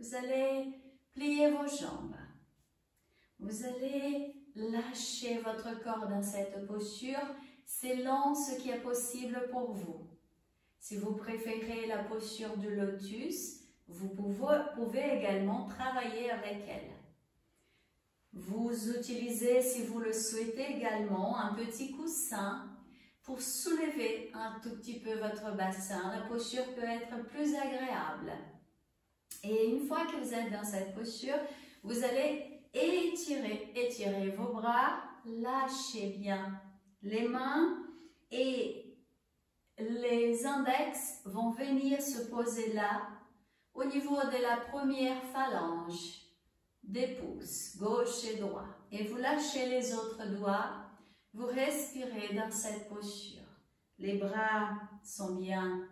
vous allez plier vos jambes. Vous allez lâcher votre corps dans cette posture selon ce qui est possible pour vous. Si vous préférez la posture du lotus, vous pouvez également travailler avec elle. Vous utilisez, si vous le souhaitez également, un petit coussin pour soulever un tout petit peu votre bassin. La posture peut être plus agréable. Et une fois que vous êtes dans cette posture, vous allez étirer vos bras, lâchez bien les mains et les index vont venir se poser là, au niveau de la première phalange des pouces, gauche et droit. Et vous lâchez les autres doigts, vous respirez dans cette posture. Les bras sont bien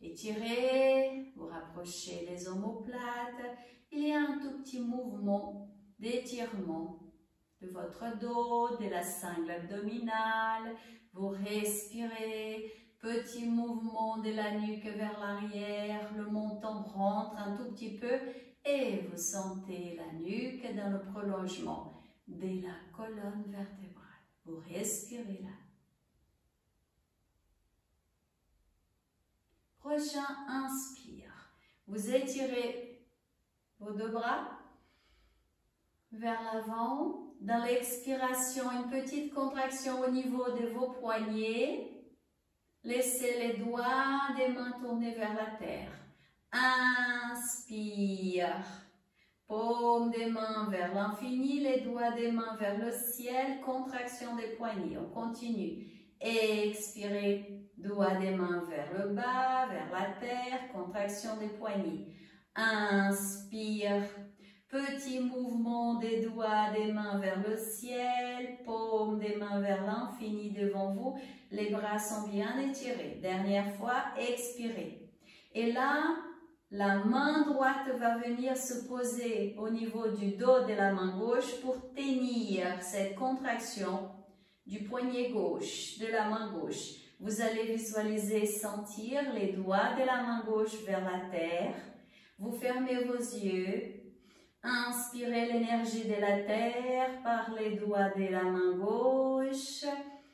étirés, vous rapprochez les omoplates. Il y a un tout petit mouvement d'étirement de votre dos, de la sangle abdominale. Vous respirez, petit mouvement de la nuque vers l'arrière, le menton rentre un tout petit peu et vous sentez la nuque dans le prolongement de la colonne vertébrale. Vous respirez là. Prochain, inspire. Vous étirez vos deux bras vers l'avant. Dans l'expiration, une petite contraction au niveau de vos poignets. Laissez les doigts des mains tourner vers la terre. Inspire. Paume des mains vers l'infini, les doigts des mains vers le ciel. Contraction des poignets. On continue. Expirez. Doigts des mains vers le bas, vers la terre. Contraction des poignets. Inspire. Petit mouvement des doigts des mains vers le ciel, paume des mains vers l'infini devant vous. Les bras sont bien étirés. Dernière fois, expirez. Et là, la main droite va venir se poser au niveau du dos de la main gauche pour tenir cette contraction du poignet gauche, de la main gauche. Vous allez visualiser, sentir les doigts de la main gauche vers la terre. Vous fermez vos yeux. Inspirez l'énergie de la terre par les doigts de la main gauche.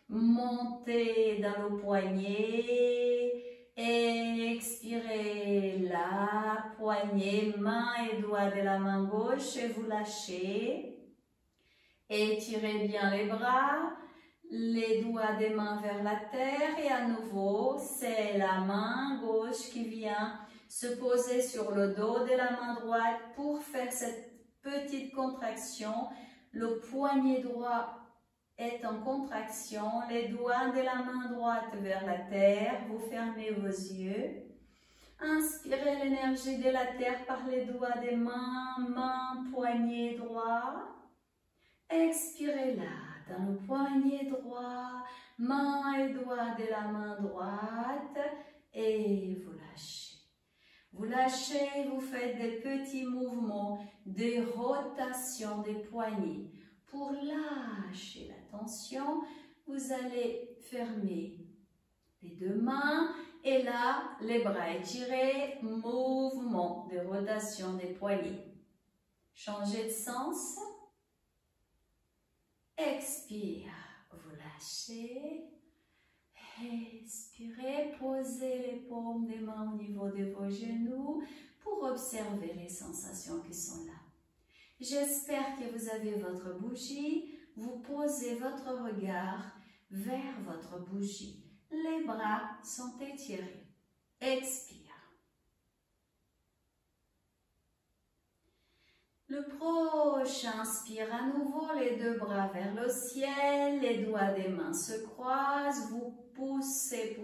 Montez dans le poignet. Expirez là, poignet, main et doigts de la main gauche et vous lâchez. Étirez bien les bras, les doigts des mains vers la terre et à nouveau, c'est la main gauche qui vient se poser sur le dos de la main droite pour faire cette petite contraction. Le poignet droit est en contraction, les doigts de la main droite vers la terre. Vous fermez vos yeux. Inspirez l'énergie de la terre par les doigts des mains, main, poignet droit. Expirez là, dans le poignet droit, main et doigts de la main droite et vous lâchez. Vous lâchez, vous faites des petits mouvements de rotation des poignets. Pour lâcher la tension, vous allez fermer les deux mains et là, les bras étirés, mouvement de rotation des poignets. Changez de sens. Expire, vous lâchez. Expirez, posez les paumes des mains au niveau de vos genoux pour observer les sensations qui sont là. J'espère que vous avez votre bougie. Vous posez votre regard vers votre bougie. Les bras sont étirés. Expire. Le prochain, inspire à nouveau, les deux bras vers le ciel, les doigts des mains se croisent, vous poussez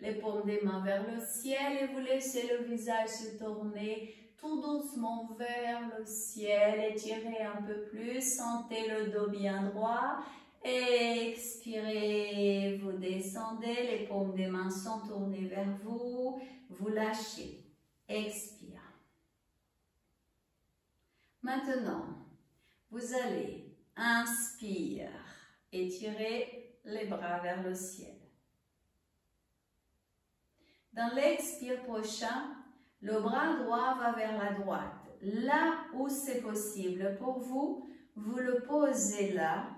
les paumes des mains vers le ciel et vous laissez le visage se tourner tout doucement vers le ciel. Étirez un peu plus, sentez le dos bien droit. Expirez, vous descendez, les paumes des mains sont tournées vers vous, vous lâchez. Expire. Maintenant, vous allez inspire, étirer les bras vers le ciel. Dans l'expire prochain, le bras droit va vers la droite, là où c'est possible pour vous, vous le posez là,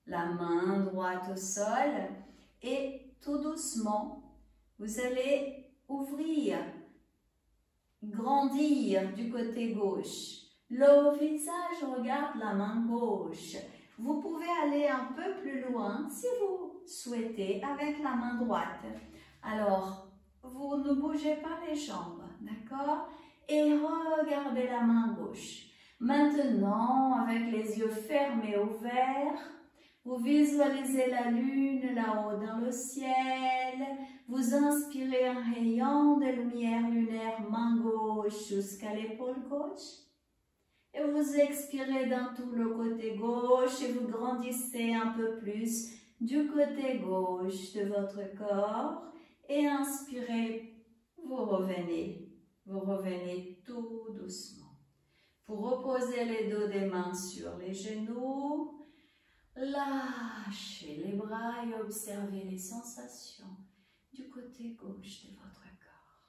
la main droite au sol, et tout doucement, vous allez ouvrir, grandir du côté gauche. Le visage regarde la main gauche. Vous pouvez aller un peu plus loin si vous souhaitez avec la main droite. Alors, vous ne bougez pas les jambes, d'accord? Et regardez la main gauche. Maintenant, avec les yeux fermés ouverts, vous visualisez la lune là-haut dans le ciel. Vous inspirez un rayon de lumière lunaire main gauche jusqu'à l'épaule gauche. Et vous expirez dans tout le côté gauche et vous grandissez un peu plus du côté gauche de votre corps. Et inspirez, vous revenez tout doucement. Vous reposez les dos des mains sur les genoux. Lâchez les bras et observez les sensations du côté gauche de votre corps.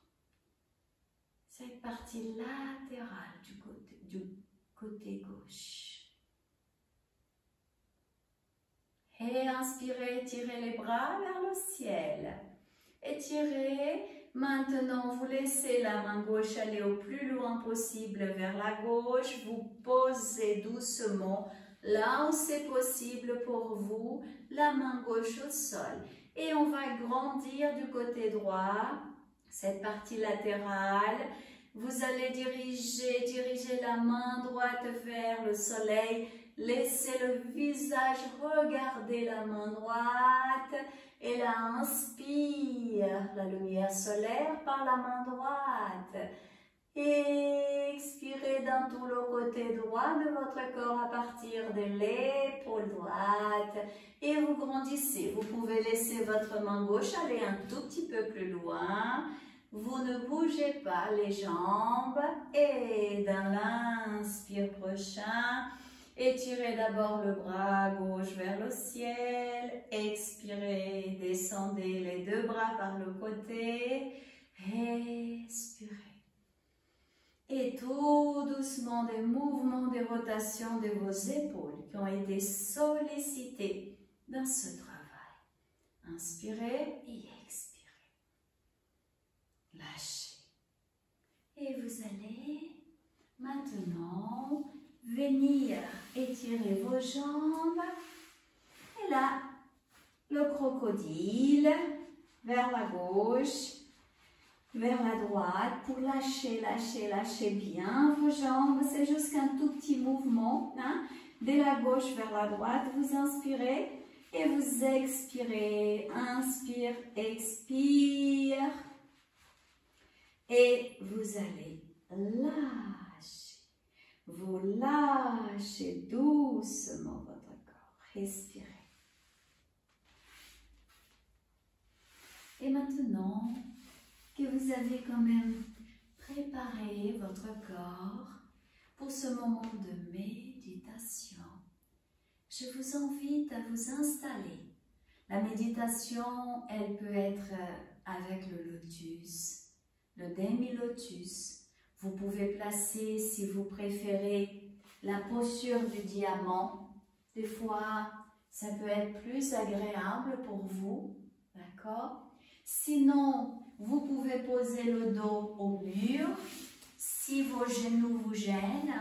Cette partie latérale du côté gauche. Et inspirez, tirez les bras vers le ciel. Étirez. Maintenant, vous laissez la main gauche aller au plus loin possible vers la gauche. Vous posez doucement là où c'est possible pour vous, la main gauche au sol. Et on va grandir du côté droit, cette partie latérale. Vous allez diriger la main droite vers le soleil. Laissez le visage regarder la main droite. Et là, inspire la lumière solaire par la main droite. Expirez dans tout le côté droit de votre corps à partir de l'épaule droite. Et vous grandissez. Vous pouvez laisser votre main gauche aller un tout petit peu plus loin. Vous ne bougez pas les jambes. Et dans l'inspire prochain, étirez d'abord le bras gauche vers le ciel. Expirez, descendez les deux bras par le côté. Expirez. Et tout doucement, des mouvements de rotation de vos épaules qui ont été sollicités dans ce travail. Inspirez et expirez. Lâchez. Et vous allez maintenant venir étirer vos jambes. Et là, le crocodile vers la gauche, vers la droite pour lâcher bien vos jambes. C'est juste un tout petit mouvement. Hein? De la gauche vers la droite, vous inspirez et vous expirez. Inspire, expire. Et vous allez lâcher. Vous lâchez doucement votre corps. Respirez. Et maintenant que vous avez quand même préparé votre corps pour ce moment de méditation, je vous invite à vous installer. La méditation, elle peut être avec le lotus, le demi-lotus. Vous pouvez placer, si vous préférez, la posture du diamant. Des fois, ça peut être plus agréable pour vous, d'accord? Sinon, vous pouvez poser le dos au mur. Si vos genoux vous gênent,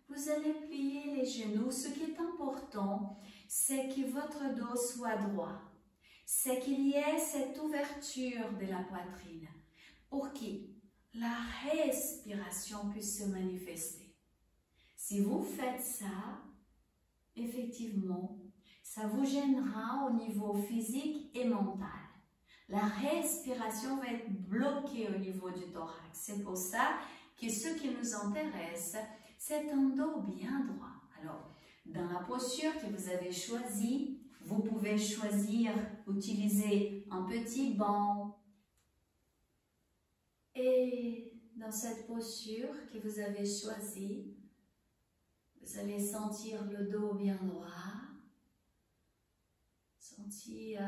vous allez plier les genoux. Ce qui est important, c'est que votre dos soit droit. C'est qu'il y ait cette ouverture de la poitrine pour que la respiration puisse se manifester. Si vous faites ça, effectivement, ça vous gênera au niveau physique et mental. La respiration va être bloquée au niveau du thorax. C'est pour ça que ce qui nous intéresse, c'est un dos bien droit. Alors, dans la posture que vous avez choisie, vous pouvez choisir, utiliser un petit banc. Et dans cette posture que vous avez choisie, vous allez sentir le dos bien droit, sentir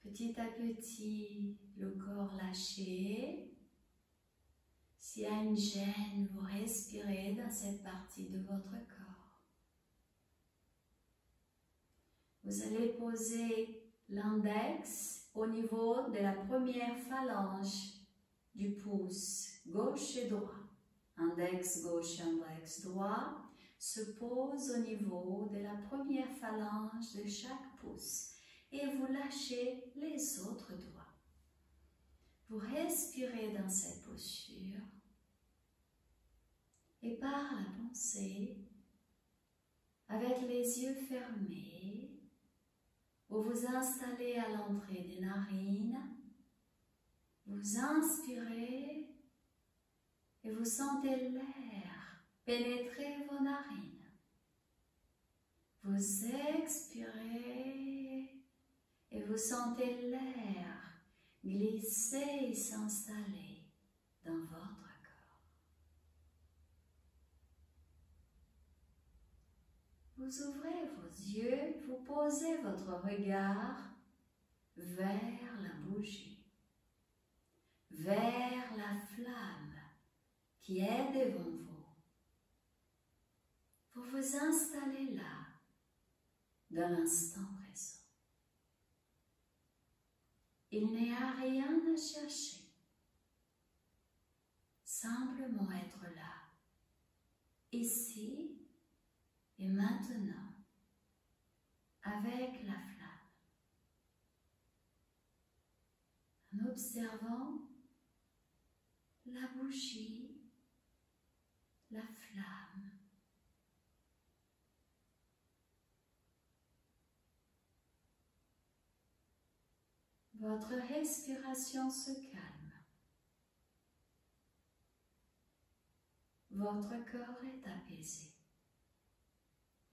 petit à petit le corps lâché. S'il y a une gêne, vous respirez dans cette partie de votre corps. Vous allez poser l'index au niveau de la première phalange du pouce, gauche et droit. Index gauche, index droit se pose au niveau de la première phalange de chaque pouce et vous lâchez les autres doigts. Vous respirez dans cette posture et par la pensée, avec les yeux fermés, vous vous installez à l'entrée des narines, vous inspirez et vous sentez l'air pénétrer vos narines. Vous expirez et vous sentez l'air glisser et s'installer dans votre corps. Vous ouvrez vos yeux, vous posez votre regard vers la bougie, vers la flamme qui est devant vous. Vous vous installez là, dans l'instant présent. Il n'y a rien à chercher. Simplement être là, ici et maintenant, avec la flamme. En observant la bougie, la flamme. Votre respiration se calme. Votre corps est apaisé.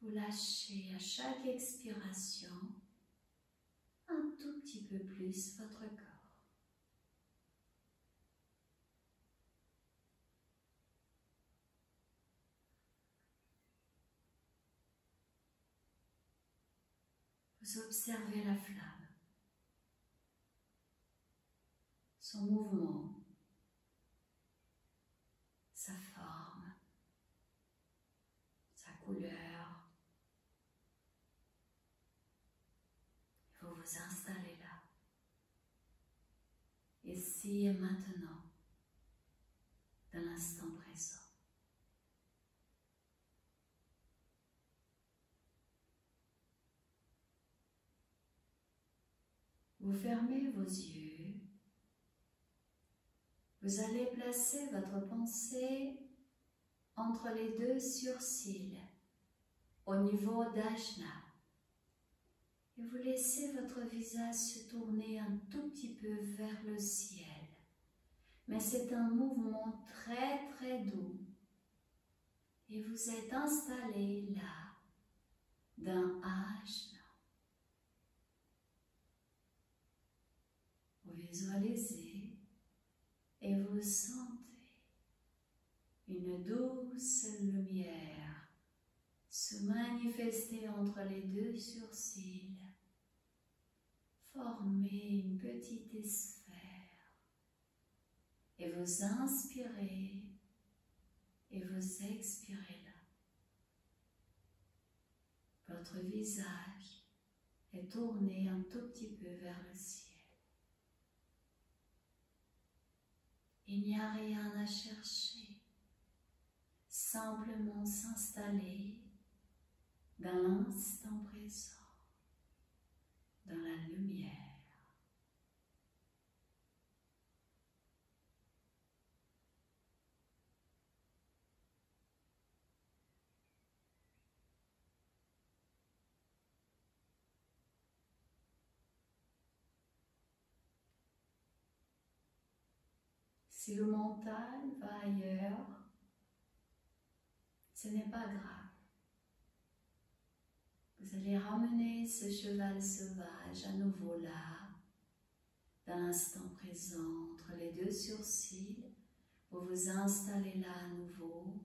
Vous lâchez à chaque expiration un tout petit peu plus votre corps. Vous observez la flamme. Son mouvement, sa forme, sa couleur. Vous vous installez là, ici et maintenant, dans l'instant présent. Vous fermez vos yeux. Vous allez placer votre pensée entre les deux sourcils, au niveau d'Ajna. Et vous laissez votre visage se tourner un tout petit peu vers le ciel. Mais c'est un mouvement très très doux. Et vous êtes installé là, dans Ajna. Vous visualisez et vous sentez une douce lumière se manifester entre les deux sourcils, former une petite sphère. Et vous inspirez et vous expirez là. Votre visage est tourné un tout petit peu vers le ciel. Il n'y a rien à chercher, simplement s'installer dans l'instant présent, dans la lumière. Si le mental va ailleurs, ce n'est pas grave. Vous allez ramener ce cheval sauvage à nouveau là, dans l'instant présent, entre les deux sourcils. Vous vous installez là à nouveau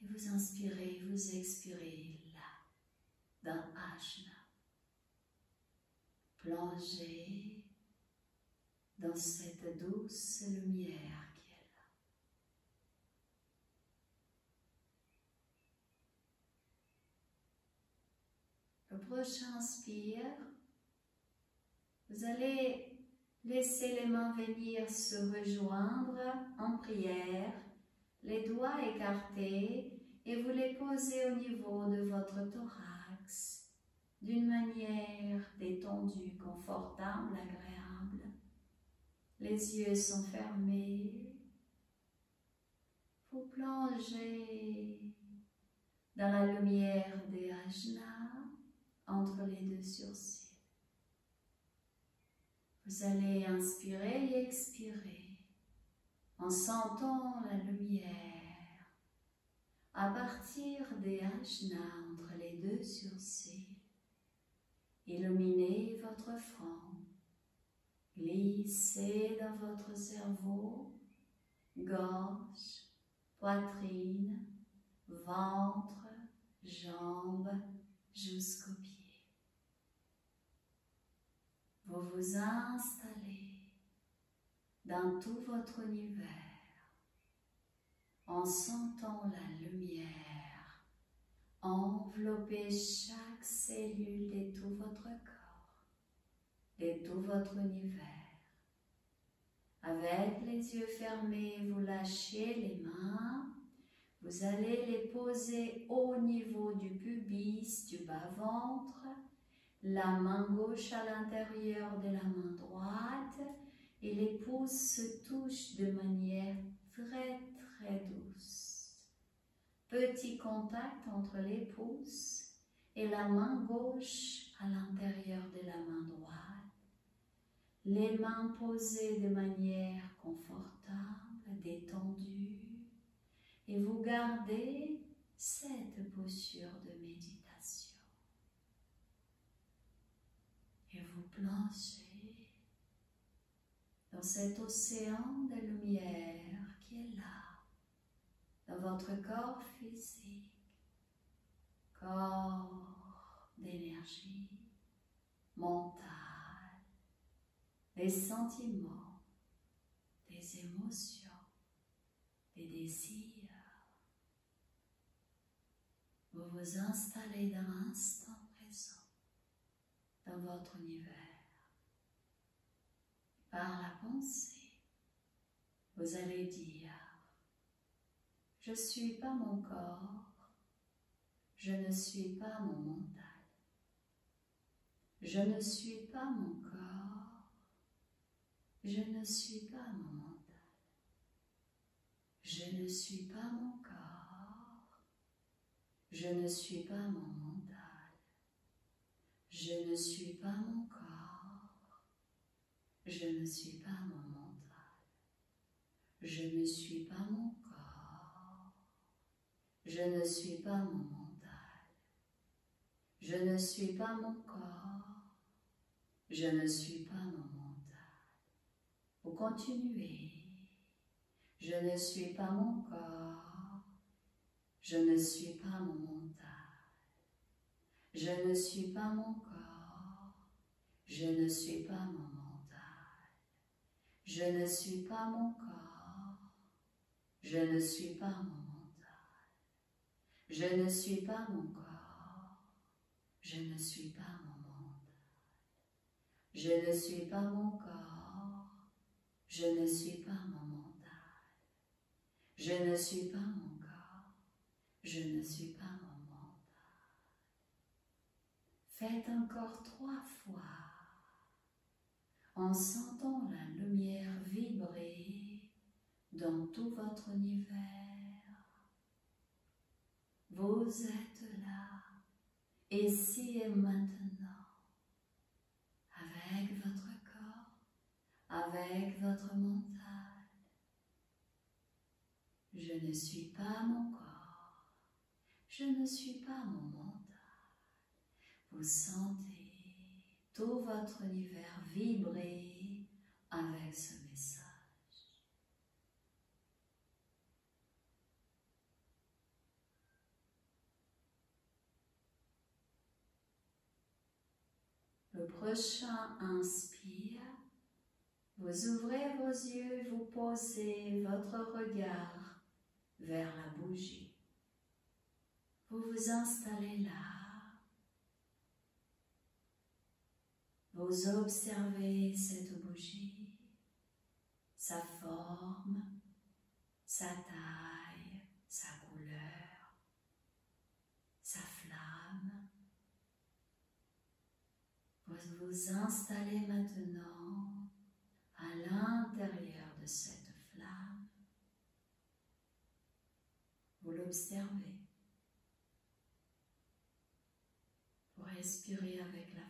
et vous inspirez, vous expirez là, dans Ajna. Plongez dans cette douce lumière qui est là. prochain inspire, vous allez laisser les mains venir se rejoindre en prière, les doigts écartés, et vous les posez au niveau de votre thorax, d'une manière détendue, confortable, agréable. Les yeux sont fermés. Vous plongez dans la lumière des ajnas entre les deux sourcils. Vous allez inspirer et expirer en sentant la lumière à partir des ajnas entre les deux sourcils. Illuminez votre front, glissez dans votre cerveau, gorge, poitrine, ventre, jambes jusqu'aux pieds. Vous vous installez dans tout votre univers en sentant la lumière envelopper chaque cellule de tout votre corps, de tout votre univers. Avec les yeux fermés, vous lâchez les mains. Vous allez les poser au niveau du pubis, du bas-ventre, la main gauche à l'intérieur de la main droite et les pouces se touchent de manière très douce. Petit contact entre les pouces et la main gauche à l'intérieur de la main droite. Les mains posées de manière confortable, détendue. Et vous gardez cette posture de méditation. Et vous plongez dans cet océan de lumière qui est là, dans votre corps physique, corps d'énergie, mental, des sentiments, des émotions, des désirs. Vous vous installez dans l'instant présent, dans votre univers. Par la pensée, vous allez dire « Je ne suis pas mon corps, je ne suis pas mon mental. Je ne suis pas mon corps, je ne suis pas mon mental. Je ne suis pas mon corps, je ne suis pas mon mental. Je ne suis pas mon corps, je ne suis pas mon mental. Je ne suis pas mon corps, je ne suis pas mon mental. Je ne suis pas mon corps, je ne suis pas mon mental. » Vous continuez. Je ne suis pas mon corps, je ne suis pas mon mental. Je ne suis pas mon corps, je ne suis pas mon mental. Je ne suis pas mon corps, je ne suis pas mon mental. Je ne suis pas mon corps, je ne suis pas mon mental. Je ne suis pas mon corps, je ne suis pas mon mental. Je ne suis pas mon corps, je ne suis pas mon mental. Faites encore 3 fois en sentant la lumière vibrer dans tout votre univers. Vous êtes là, ici et maintenant, avec votre corps, avec votre mental. Je ne suis pas mon corps, je ne suis pas mon mental. Vous sentez tout votre univers vibrer avec ce message. Le prochain inspire, vous ouvrez vos yeux, vous posez votre regard vers la bougie. Vous vous installez là Vous observez cette bougie, sa forme, sa taille, sa couleur, sa flamme. Vous vous installez maintenant à l'intérieur de cette flamme. Vous l'observez. Vous respirez avec la flamme.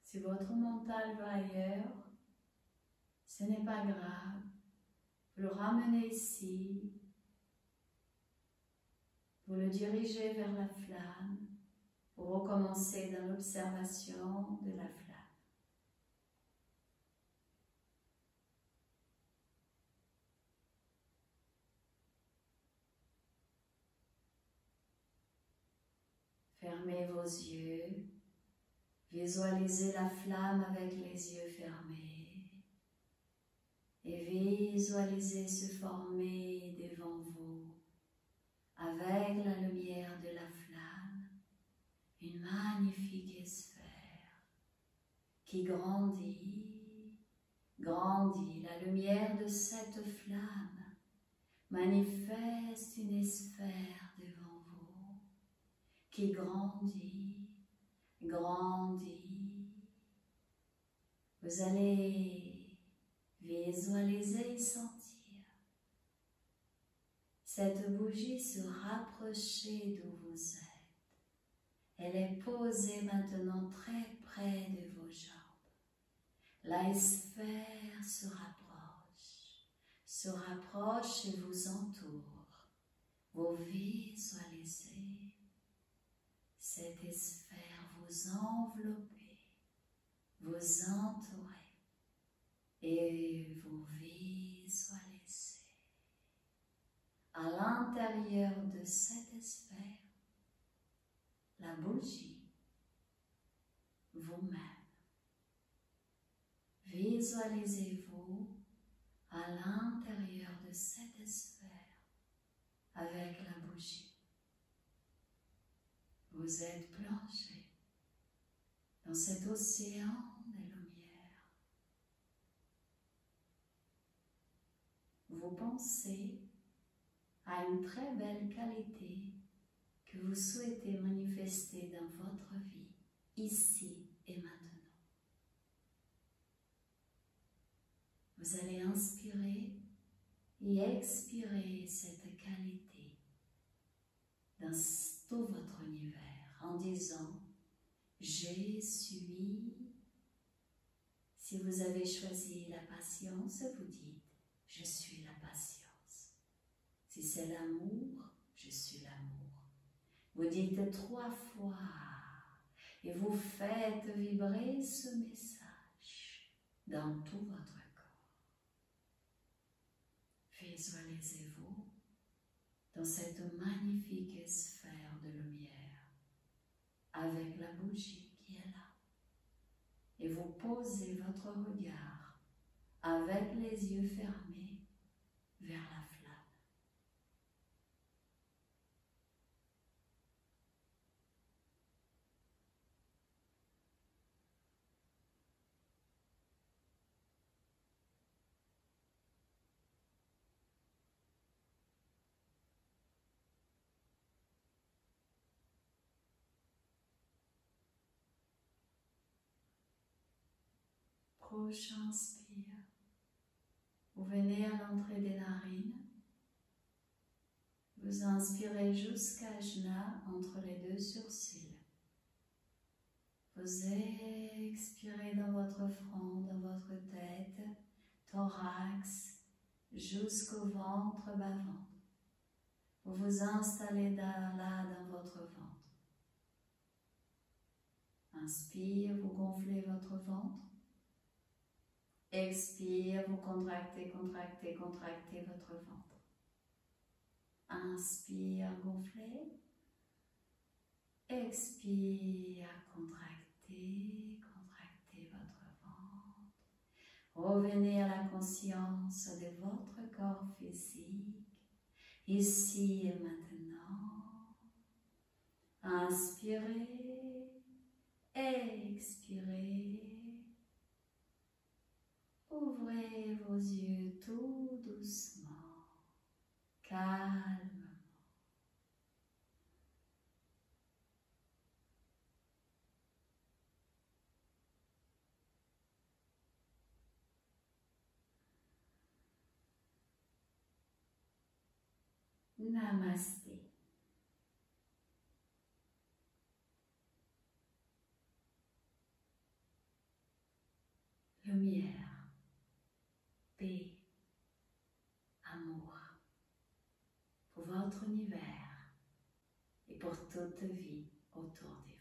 Si votre mental va ailleurs, ce n'est pas grave. Vous le ramenez ici. Vous le dirigez vers la flamme pour recommencer dans l'observation de la flamme. Fermez vos yeux. Visualisez la flamme avec les yeux fermés et visualisez se former devant vous, avec la lumière de la flamme, une magnifique sphère qui grandit, grandit. La lumière de cette flamme manifeste une sphère devant vous qui grandit, grandit. Vous allez visualiser et sentir cette bougie se rapprocher d'où vous êtes. Elle est posée maintenant très près de vos jambes. La sphère se rapproche et vous entoure. Vous visualisez cette sphère vous envelopper, vous entourer et vous visualisez à l'intérieur de cette sphère la bougie, vous-même. Visualisez-vous à l'intérieur de cette sphère avec la bougie. Vous êtes plongé dans cet océan de lumière. Vous pensez à une très belle qualité que vous souhaitez manifester dans votre vie, ici et maintenant. Vous allez inspirer et expirer cette qualité dans tout votre univers en disant « Je suis ». Si vous avez choisi la patience, vous dites « Je suis la patience ». Si c'est l'amour, je suis l'amour. Vous dites 3 fois et vous faites vibrer ce message dans tout votre corps. Visualisez-vous dans cette magnifique sphère de lumière avec la bougie qui est là. Et vous posez votre regard avec les yeux fermés vers la flamme. Prochain inspire. Vous venez à l'entrée des narines. Vous inspirez jusqu'à Ajna entre les 2 sourcils. Vous expirez dans votre front, dans votre tête, thorax, jusqu'au ventre, bas-ventre. Vous vous installez là dans votre ventre. Inspire, vous gonflez votre ventre. Expire, vous contractez, contractez, contractez votre ventre. Inspire, gonflez. Expire, contractez, contractez votre ventre. Revenez à la conscience de votre corps physique, ici et maintenant. Inspirez, expirez. Ouvrez vos yeux tout doucement, calmement. Namasté. Lumière, paix, amour pour votre univers et pour toute vie autour de vous.